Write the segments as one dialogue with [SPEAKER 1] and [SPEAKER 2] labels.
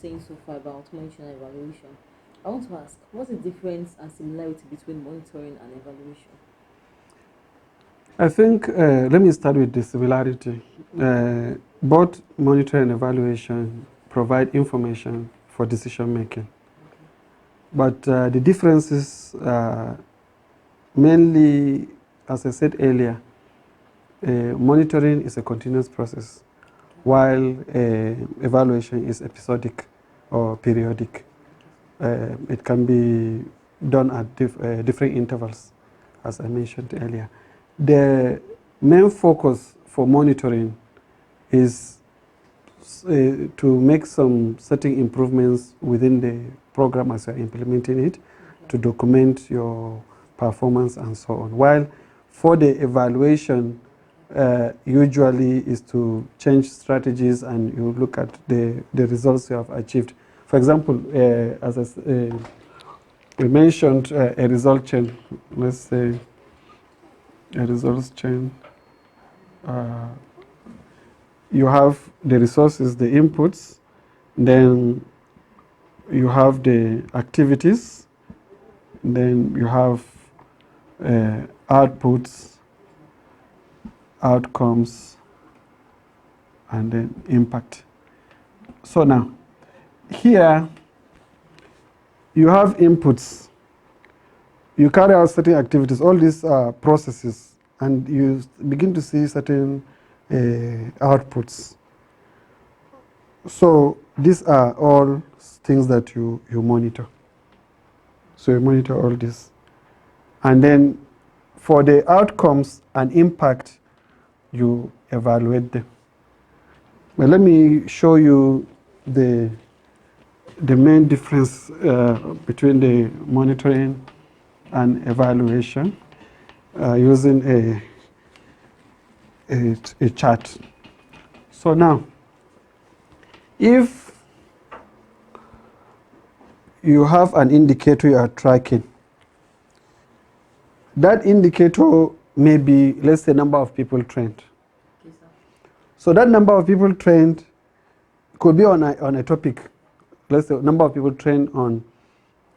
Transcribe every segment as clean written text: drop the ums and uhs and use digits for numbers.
[SPEAKER 1] saying so far about monitoring and evaluation, I want to ask, what's the difference and similarity between monitoring and evaluation?
[SPEAKER 2] I think, let me start with the similarity. Both monitoring and evaluation provide information for decision making.
[SPEAKER 1] Okay.
[SPEAKER 2] But the difference is mainly, as I said earlier, monitoring is a continuous process,
[SPEAKER 1] Okay.
[SPEAKER 2] while evaluation is episodic or periodic. It can be done at different intervals, as I mentioned earlier. The main focus for monitoring is to make some certain improvements within the program as you're implementing it, to document your performance and so on. While for the evaluation, usually is to change strategies and you look at the results you have achieved. For example, as we mentioned a result chain, let's say a results chain. You have the resources, the inputs, then you have the activities, then you have outputs, outcomes, and then impact. So now, here you have inputs. You carry out certain activities. All these are processes, and you begin to see certain outputs. So these are all things that you monitor. So you monitor all this. And then for the outcomes and impact, you evaluate them. But let me show you the main difference between the monitoring and evaluation using a chart. So now, if you have an indicator you are tracking, that indicator may be, let's say, number of people trained.
[SPEAKER 1] Okay, sir.
[SPEAKER 2] So that number of people trained could be on a topic. Let's say number of people trained on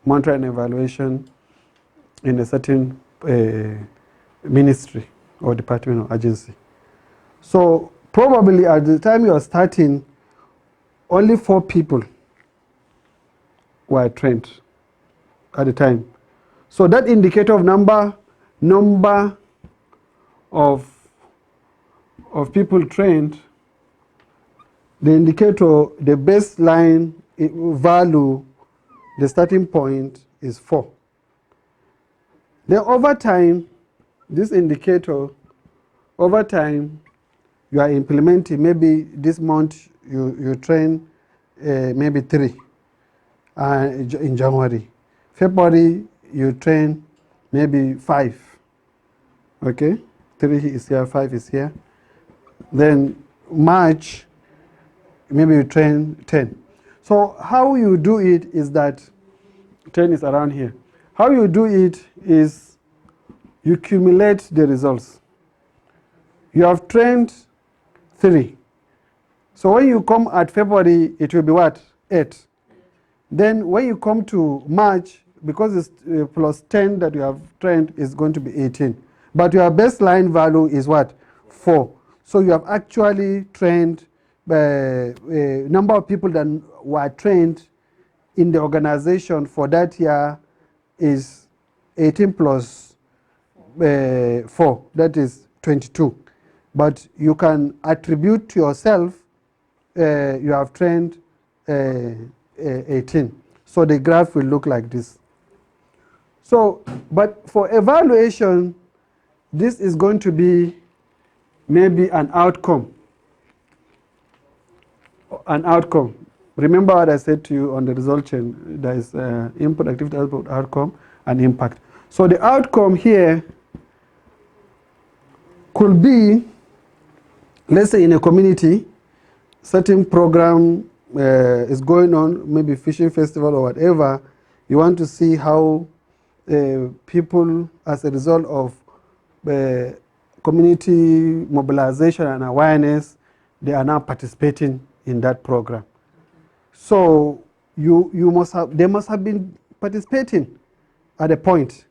[SPEAKER 2] monitoring and evaluation in a certain ministry or department or agency. So probably at the time you are starting, only 4 people were trained at the time. So that indicator of number of people trained, the indicator, the baseline value, the starting point is 4. Then over time, this indicator, over time, you are implementing, maybe this month you train maybe 3 in January. February, you train maybe 5. Okay? 3 is here, 5 is here. Then March, maybe you train 10. So how you do it is that 10 is around here. How you do it is you accumulate the results. You have trained 3. So when you come at February, it will be what? 8. Then when you come to March, because it's plus 10 that you have trained, is going to be 18. But your baseline value is what? 4. So you have actually trained number of people that were trained in the organization for that year is 18 plus 4, that is 22. But you can attribute to yourself you have trained 18. So the graph will look like this. So, but for evaluation, this is going to be maybe an outcome. An outcome. Remember what I said to you on the result chain. There is input, activity, output, outcome, and impact. So the outcome here could be, let's say in a community, certain program is going on, maybe fishing festival or whatever. You want to see how people, as a result of community mobilization and awareness, they are now participating in that program. So they must have been participating at a point,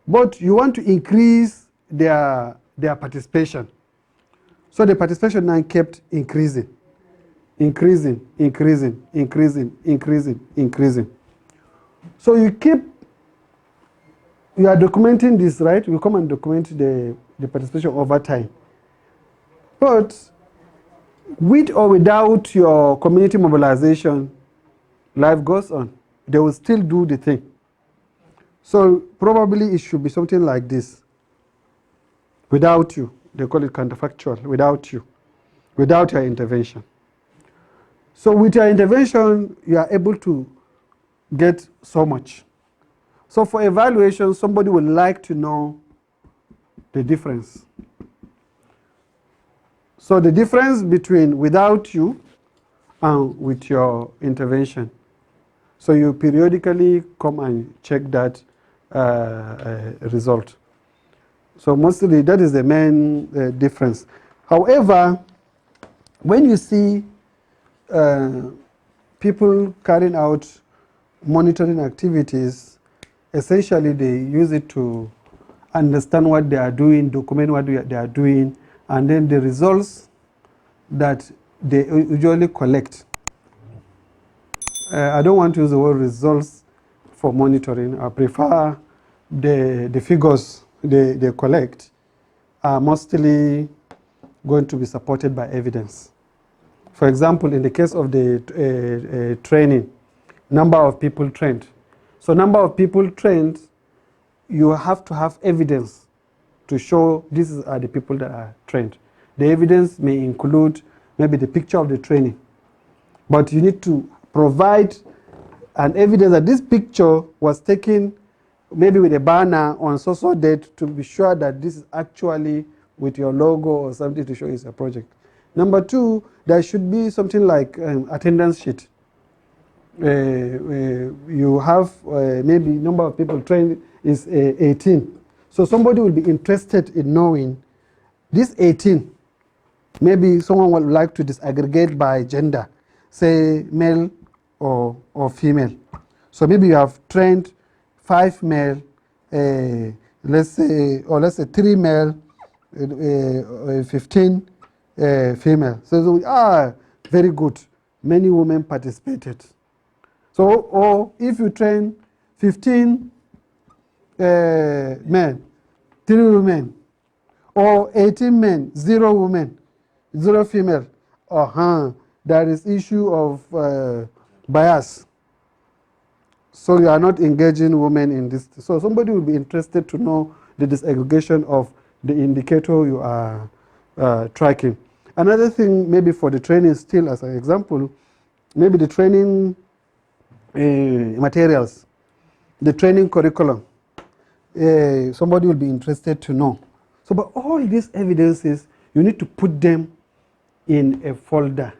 [SPEAKER 2] but you want to increase their participation. So the participation now kept increasing. So you are documenting this, right? You come and document the participation over time. But with or without your community mobilization, life goes on. They will still do the thing. So probably it should be something like this. Without you, they call it counterfactual, without you, without your intervention. So with your intervention, you are able to get so much. So for evaluation, somebody would like to know the difference. So the difference between without you and with your intervention. So you periodically come and check that result. So mostly that is the main difference. However, when you see people carrying out monitoring activities, essentially they use it to understand what they are doing, document what they are doing, and then the results that they usually collect. I don't want to use the word results for monitoring. I prefer the figures they collect are mostly going to be supported by evidence. For example, in the case of the training, number of people trained. So number of people trained, you have to have evidence to show these are the people that are trained. The evidence may include maybe the picture of the training, but you need to provide an evidence that this picture was taken maybe with a banner on so date to be sure that this is actually with your logo or something to show it's a project. Number two, there should be something like attendance sheet. You have maybe number of people trained is 18. So somebody will be interested in knowing this 18. Maybe someone would like to disaggregate by gender, say male or female. So maybe you have trained 5 male, let's say 3 male, 15 female. So very good. Many women participated. So, or if you train 15 men, 3 women, or 18 men, 0 women, 0 female, there is issue of bias. So you are not engaging women in this. So somebody will be interested to know the disaggregation of the indicator you are tracking. Another thing maybe for the training still as an example, maybe the training materials, the training curriculum, somebody will be interested to know. So but all these evidences, you need to put them in a folder.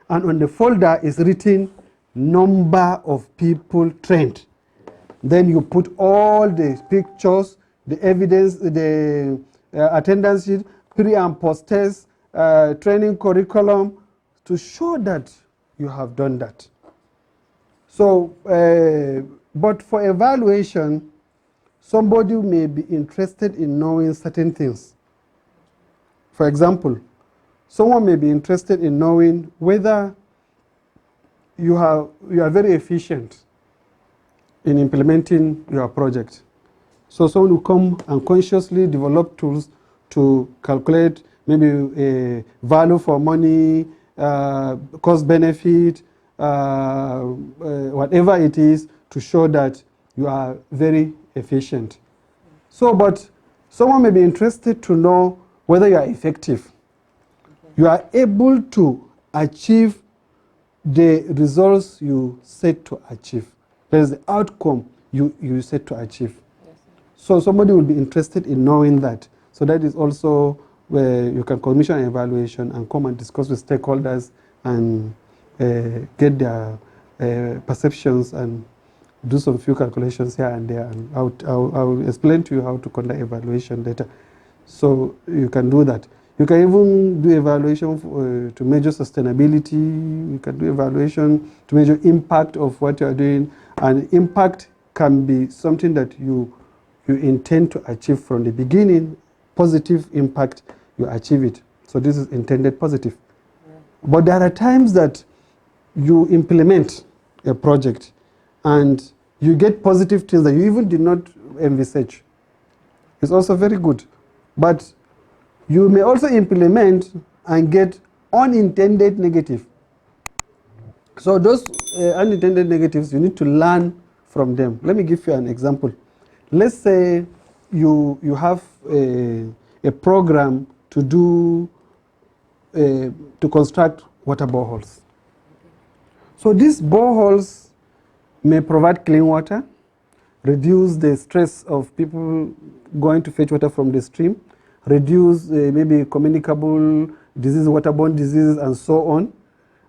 [SPEAKER 2] And on the folder is written number of people trained. Then you put all the pictures, the evidence, the attendance sheet, pre and post test, training curriculum to show that you have done that. So, but for evaluation, somebody may be interested in knowing certain things. For example, someone may be interested in knowing whether you are very efficient in implementing your project. So someone will come and consciously develop tools to calculate maybe a value for money, cost benefit, whatever it is, to show that you are very efficient. So, but someone may be interested to know whether you are effective. You are able to achieve the results you set to achieve. There is the outcome you set to achieve. Yes. So somebody will be interested in knowing that. So that is also where you can commission an evaluation and come and discuss with stakeholders and get their perceptions and do some few calculations here and there. And I will explain to you how to conduct evaluation later. So you can do that. You can even do evaluation to measure sustainability. You can do evaluation to measure impact of what you are doing. And impact can be something that you intend to achieve from the beginning. Positive impact, you achieve it. So this is intended positive.
[SPEAKER 1] Yeah.
[SPEAKER 2] But there are times that you implement a project and you get positive things that you even did not envisage. It's also very good. But you may also implement and get unintended negative. So those unintended negatives, you need to learn from them. Let me give you an example. Let's say you have a program to do to construct water boreholes. So these boreholes may provide clean water, reduce the stress of people going to fetch water from the stream, reduce maybe communicable disease, waterborne diseases, and so on.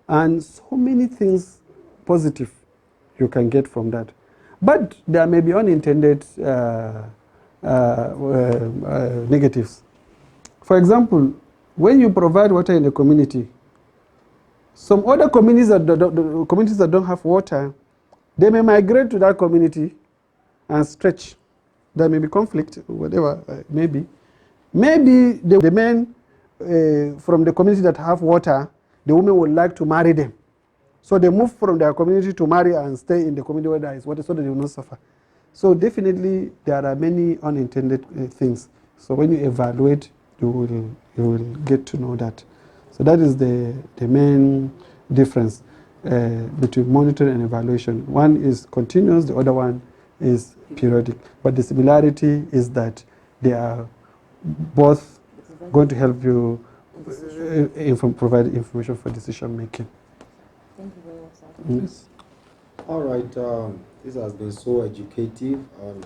[SPEAKER 2] And so many things positive you can get from that. But there may be unintended negatives. For example, when you provide water in a community, some other communities that don't have water, they may migrate to that community and stretch. There may be conflict, whatever, maybe. Maybe the men from the community that have water, the women would like to marry them. So they move from their community to marry and stay in the community where there is water so that they will not suffer. So definitely there are many unintended things. So when you evaluate, you will get to know that. So that is the main difference between monitoring and evaluation. One is continuous, the other one is periodic. But the similarity is that they are both going to help you provide information for decision making.
[SPEAKER 1] Thank you very much, sir.
[SPEAKER 2] Yes.
[SPEAKER 3] All right, this has been so educative, and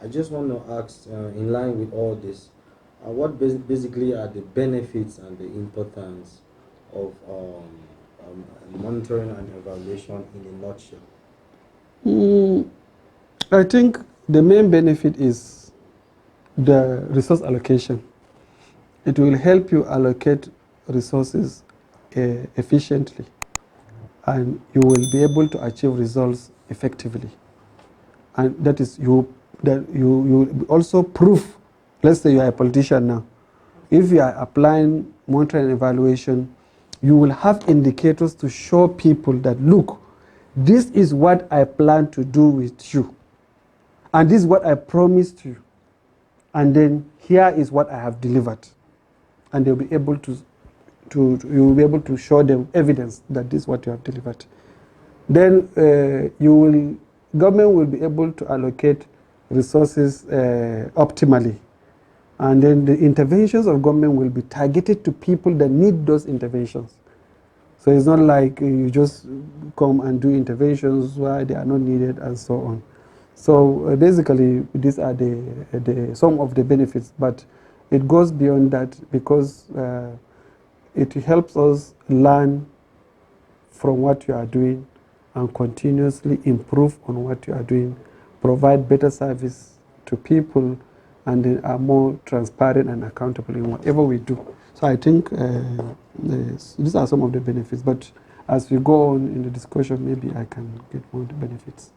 [SPEAKER 3] I just want to ask, in line with all this, what basically are the benefits and the importance of monitoring and evaluation in a nutshell?
[SPEAKER 2] I think the main benefit is the resource allocation. It will help you allocate resources efficiently, and you will be able to achieve results effectively. And that is you also prove. Let's say you are a politician now. If you are applying monitoring and evaluation, you will have indicators to show people that, look, this is what I plan to do with you, and this is what I promised you, and then here is what I have delivered, and they'll be able to you will be able to show them evidence that this is what you have delivered. Then government will be able to allocate resources optimally, and then the interventions of government will be targeted to people that need those interventions. So it's not like you just come and do interventions where they are not needed and so on. So basically, these are some of the benefits, but it goes beyond that because it helps us learn from what you are doing and continuously improve on what you are doing, provide better service to people, and then are more transparent and accountable in whatever we do. So I think these are some of the benefits, but as we go on in the discussion, maybe I can get more benefits.